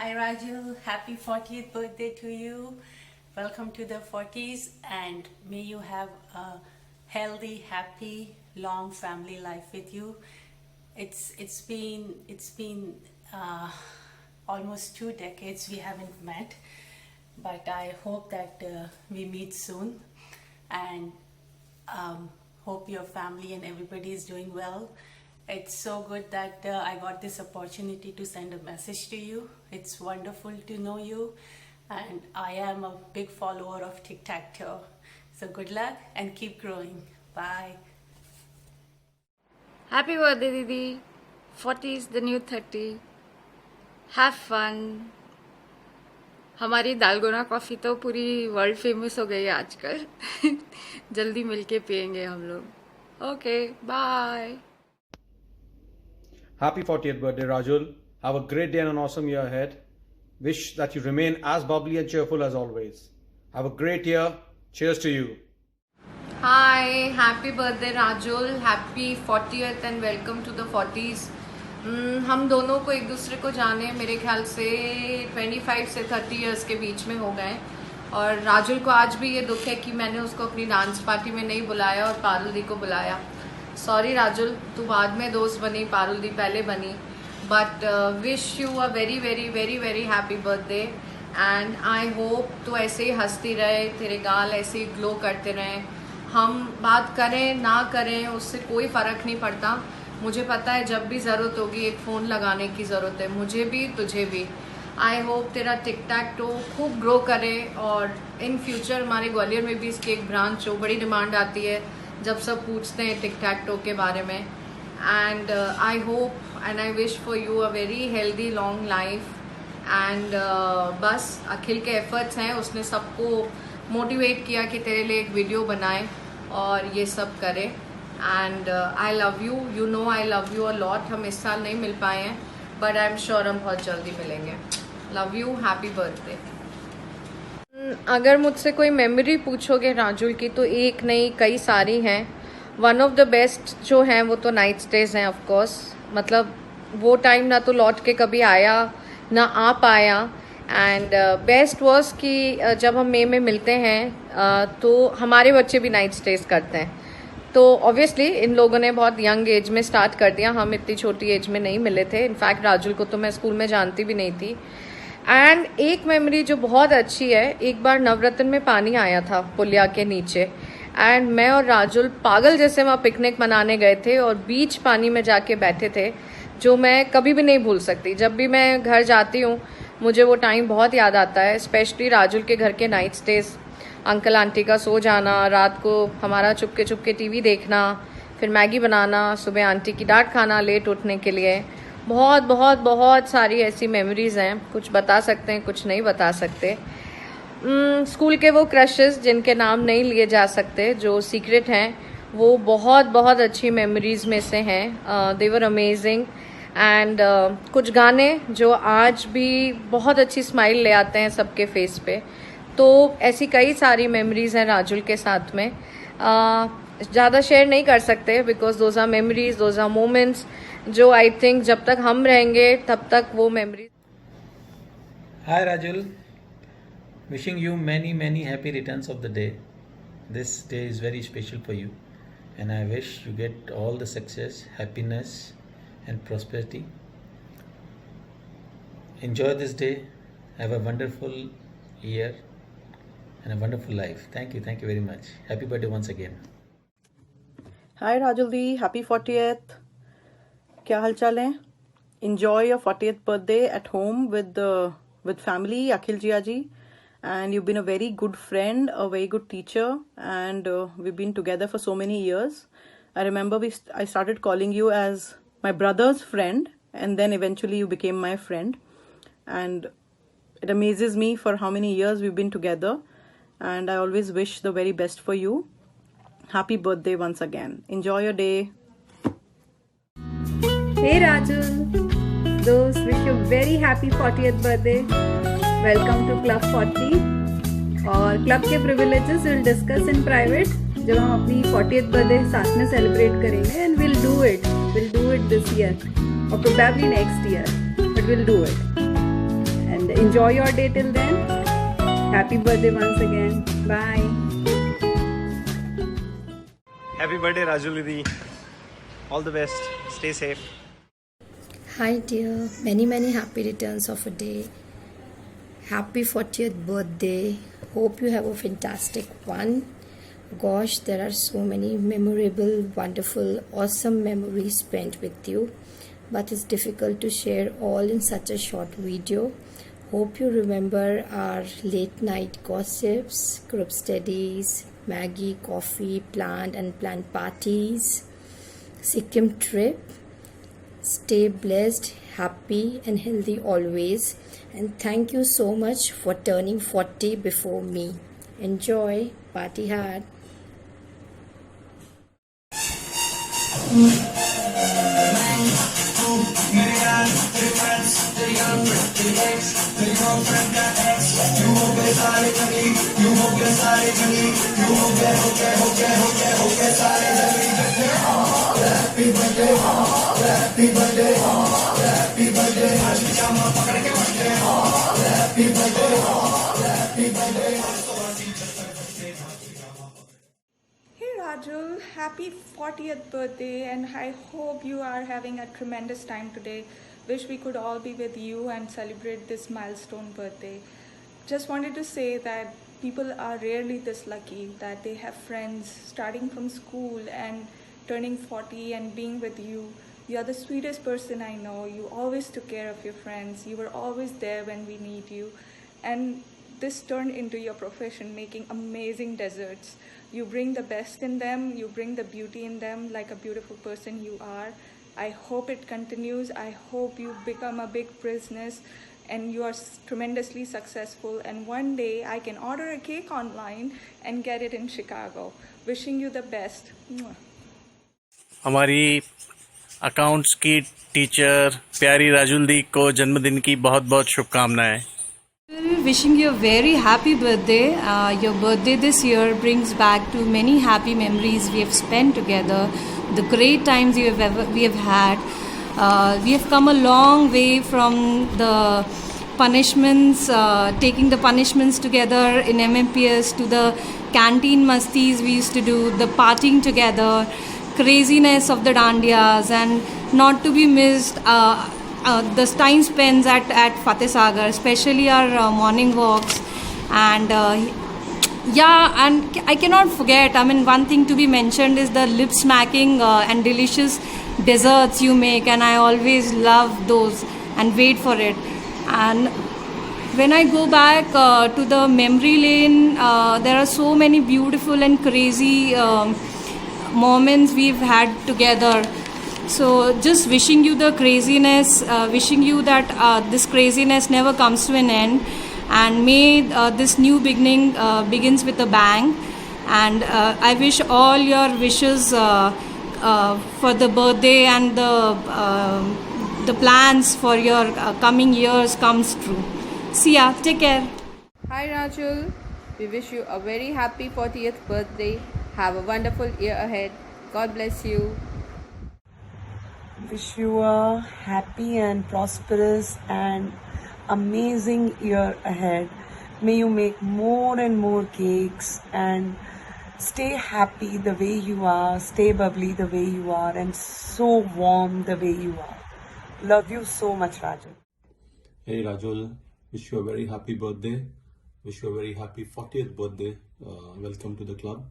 Hi Raju, happy 40th birthday to you. Welcome to the 40s and may you have a healthy, happy, long family life with you. It's been almost 2 decades we haven't met, but I hope that we meet soon and hope your family and everybody is doing well. It's so good that I got this opportunity to send a message to you. It's wonderful to know you, and I am a big follower of Tic Tac Toe. So good luck and keep growing. Bye. Happy birthday, Didi. 40 is the new 30. Have fun. हमारी दालगोना coffee तो पूरी world famous हो गई है आजकल. जल्दी मिलके पियेंगे हम लोग. Okay, bye. Happy 40th birthday, Rajul. Have a great day and an awesome year ahead. Wish that you remain as bubbly and cheerful as always. Have a great year. Cheers to you. Hi, happy birthday Rajul. Happy 40th and welcome to the 40s. हम दोनों को एक दूसरे को जाने मेरे ख्याल से 25 से 30 इयर्स के बीच में हो गए, और राजुल को आज भी ये दुख है कि मैंने उसको अपनी डांस पार्टी में नहीं बुलाया और पारुल दी को बुलाया. सॉरी राजुल, तू बाद में दोस्त बनी, पारुल दी पहले बनी. But wish you a very very very very happy birthday and I hope तू ऐसे ही हंसती रहे, तेरे गाल ऐसे ही ग्लो करते रहें. हम बात करें ना करें उससे कोई फ़र्क नहीं पड़ता. मुझे पता है जब भी ज़रूरत होगी एक फ़ोन लगाने की ज़रूरत है, मुझे भी तुझे भी. आई होप तेरा टिक टैक टो खूब ग्रो करे और इन फ्यूचर हमारे ग्वालियर में भी इसकी एक ब्रांच हो. बड़ी डिमांड आती है जब सब पूछते हैं टिक टैक टो के बारे में. And I hope and I wish for you a very healthy long life. And बस अखिल के एफर्ट्स हैं, उसने सबको मोटिवेट किया कि तेरे लिए एक वीडियो बनाए और ये सब करे. And I love you, you know I love you a lot. हम इस साल नहीं मिल पाए हैं बट आई एम श्योर हम बहुत जल्दी मिलेंगे. Love you, happy birthday. अगर मुझसे कोई मेमोरी पूछोगे राजुल की तो एक नहीं कई सारी हैं. वन ऑफ द बेस्ट जो हैं वो तो नाइट स्टेज हैं ऑफ कोर्स. मतलब वो टाइम ना तो लौट के कभी आया ना आ पाया. एंड बेस्ट वॉज कि जब हम मई में मिलते हैं तो हमारे बच्चे भी नाइट स्टेज करते हैं. तो ऑब्वियसली इन लोगों ने बहुत यंग एज में स्टार्ट कर दिया, हम इतनी छोटी एज में नहीं मिले थे. इनफैक्ट राजुल को तो मैं स्कूल में जानती भी नहीं थी. एंड एक मेमोरी जो बहुत अच्छी है, एक बार नवरत्न में पानी आया था पुलिया के नीचे एंड मैं और राजुल पागल जैसे वहाँ पिकनिक मनाने गए थे और बीच पानी में जाके बैठे थे, जो मैं कभी भी नहीं भूल सकती. जब भी मैं घर जाती हूँ मुझे वो टाइम बहुत याद आता है. स्पेशली राजुल के घर के नाइट स्टेज, अंकल आंटी का सो जाना, रात को हमारा चुपके चुपके टीवी देखना, फिर मैगी बनाना, सुबह आंटी की डांट खाना लेट उठने के लिए. बहुत बहुत बहुत सारी ऐसी मेमोरीज हैं. कुछ बता सकते हैं, कुछ नहीं बता सकते. स्कूल के वो क्रशेस जिनके नाम नहीं लिए जा सकते, जो सीक्रेट हैं, वो बहुत बहुत अच्छी मेमोरीज में से हैं. दे वर अमेजिंग. एंड कुछ गाने जो आज भी बहुत अच्छी स्माइल ले आते हैं सबके फेस पे. तो ऐसी कई सारी मेमोरीज हैं राजुल के साथ में. ज़्यादा शेयर नहीं कर सकते because those are memories, those are moments जो आई थिंक जब तक हम रहेंगे तब तक वो memories. Hi Rajul, wishing you many happy returns of the day. This day is very special for you and I wish you get all the success, happiness and prosperity. Enjoy this day, have a wonderful year and a wonderful life. Thank you very much. Happy birthday once again. Hi Rajul Di, happy 40th. क्या हाल चाल है? Enjoy your 40th birthday at home with family, Akhil Jia ji. And you've been a very good friend, a very good teacher, and we've been together for so many years. I remember I started calling you as my brother's friend, and then eventually you became my friend. And it amazes me for how many years we've been together, and I always wish the very best for you. Happy birthday once again. Enjoy your day. Hey Rajul, those wish you very happy 40th birthday. Welcome to Club 40. और club के privileges we'll discuss in private जब हम अपनी 40th birthday साथ में celebrate करेंगे. And we'll do it this year or probably next year, but we'll do it. And and enjoy your day till then. Happy birthday once again. Bye. Happy birthday, Raju Didi. All the best. Stay safe. Hi dear, many happy returns of a day. Happy 40th birthday. Hope you have a fantastic one. Gosh, there are so many memorable, wonderful, awesome memories spent with you, but it's difficult to share all in such a short video. Hope you remember our late night gossips, group studies, Maggie, coffee, planned and planned parties, Sikkim trip. Stay blessed, happy and healthy always, and thank you so much for turning 40 before me. Enjoy, party hard. Hey Rajul, happy 40th birthday, and I hope you are having a tremendous time today. Wish we could all be with you and celebrate this milestone birthday. Just wanted to say that people are rarely this lucky that they have friends starting from school and turning 40 and being with you. You are the sweetest person I know. You always took care of your friends. You were always there when we need you. And this turned into your profession, making amazing desserts. You bring the best in them, you bring the beauty in them like a beautiful person you are. I hope it continues. I hope you become a big business and you are tremendously successful, and one day I can order a cake online and get it in Chicago. Wishing you the best. Mwah. हमारी accounts की teacher प्यारी राजुल दी को जन्मदिन की बहुत बहुत शुभकामनाएं. Wishing you a very happy birthday. Your birthday this year brings back to many happy memories we have spent together, the great times we have had. We have come a long way from the punishments, taking the punishments together in MMPS, to the canteen mastis we used to do, the partying together, craziness of the dandiyas, and not to be missed, the time spent at Fateh Sagar, especially our morning walks. And and I cannot forget, one thing to be mentioned is the lip smacking and delicious desserts you make, and I always love those and wait for it. And when I go back to the memory lane, there are so many beautiful and crazy moments we've had together. So just wishing you the craziness, wishing you that this craziness never comes to an end, and may this new beginning begins with a bang. And I wish all your wishes for the birthday and the plans for your coming years comes true. See ya, take care. Hi Rajul, we wish you a very happy 40th birthday. Have a wonderful year ahead. God bless you. Wish you a happy and prosperous and amazing year ahead. May you make more and more cakes and stay happy the way you are, stay bubbly the way you are, and so warm the way you are. Love you so much, Rajul. Hey Rajul, wish you a very happy birthday. Wish you a very happy 40th birthday. Welcome to the club.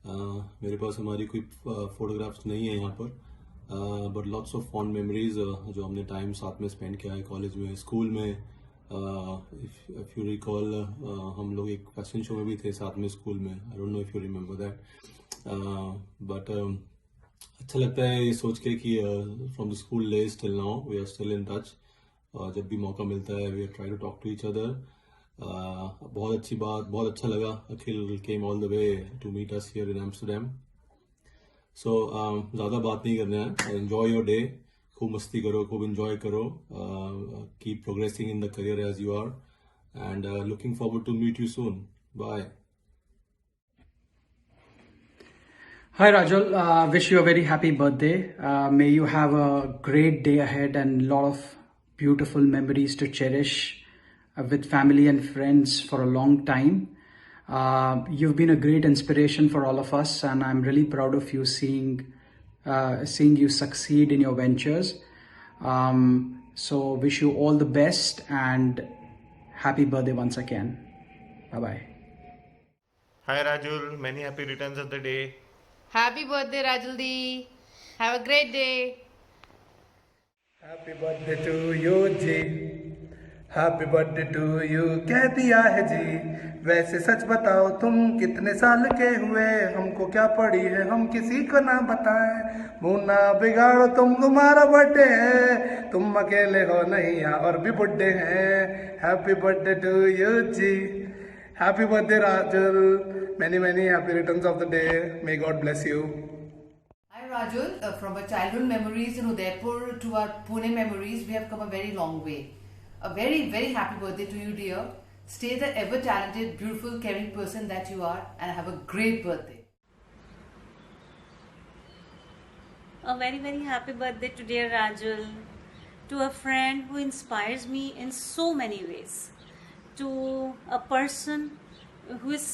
मेरे पास हमारी कोई photographs नहीं है यहाँ पर, but lots of fond memories जो हमने time साथ में स्पेंड किया है कॉलेज में, स्कूल में. इफ यू रिकॉल, हम लोग एक फैशन शो में भी थे साथ में स्कूल में. I don't know if you remember that, but अच्छा लगता है ये सोच के कि from the school days till now we are still in touch. जब भी मौका मिलता है we are try to talk to each other. बहुत अच्छी बात, बहुत अच्छा लगा Akhil came all the way to meet us here in Amsterdam. So ज़्यादा बात नहीं करना है. एंजॉय योर डे, खूब मस्ती करो, खूब एंजॉय करो. Keep progressing in the career as you are, and looking forward to meet you soon. Bye. Hi Rajul, wish you a very happy birthday. May you have a great day ahead and a lot of beautiful memories to cherish. with family and friends for a long time. You've been a great inspiration for all of us, and I'm really proud of you seeing you succeed in your ventures. So wish you all the best and happy birthday once again. Bye-bye. Hi Rajul, many happy returns of the day. Happy birthday, Rajuldi. Have a great day. Happy birthday to you ji, happy birthday to you कह दिया है जी। वैसे सच बताओ तुम कितने साल के हुए, हमको क्या पड़ी है हम किसी को ना बताएं। मुंह ना बिगाड़ो तुम्हारा बर्थडे है, तुम अकेले हो नहीं यहाँ और भी बुड्ढे हैं। Happy birthday to you ji, happy birthday Rajul, many many happy returns of the day, may God bless you. Hi Rajul, from our childhood memories in Udaipur to our Pune memories, we have come a very long way. A very, very happy birthday to you, dear. Stay the ever talented, beautiful, caring person that you are, and have a great birthday. A very, very happy birthday to dear Rajul, to a friend who inspires me in so many ways, to a person who is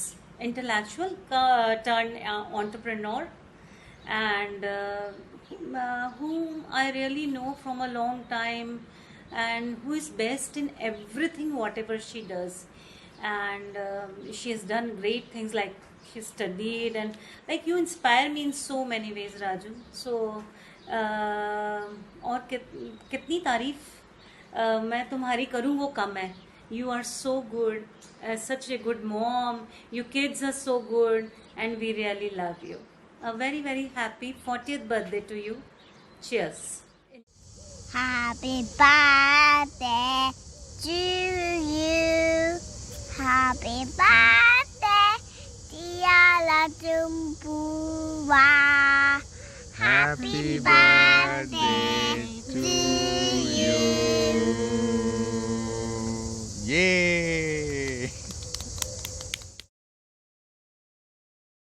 intellectual turned entrepreneur, and whom I really know from a long time, and who is best in everything whatever she does, and she has done great things, like she studied, and like you inspire me in so many ways, Raju. So और कितनी तारीफ मैं तुम्हारी करूँ वो कम है. You are so good, such a good mom, your kids are so good, and we really love you. A very, very happy 40th birthday to you. Cheers. Happy birthday to you. Happy birthday, dear Latumbuwa. Happy birthday to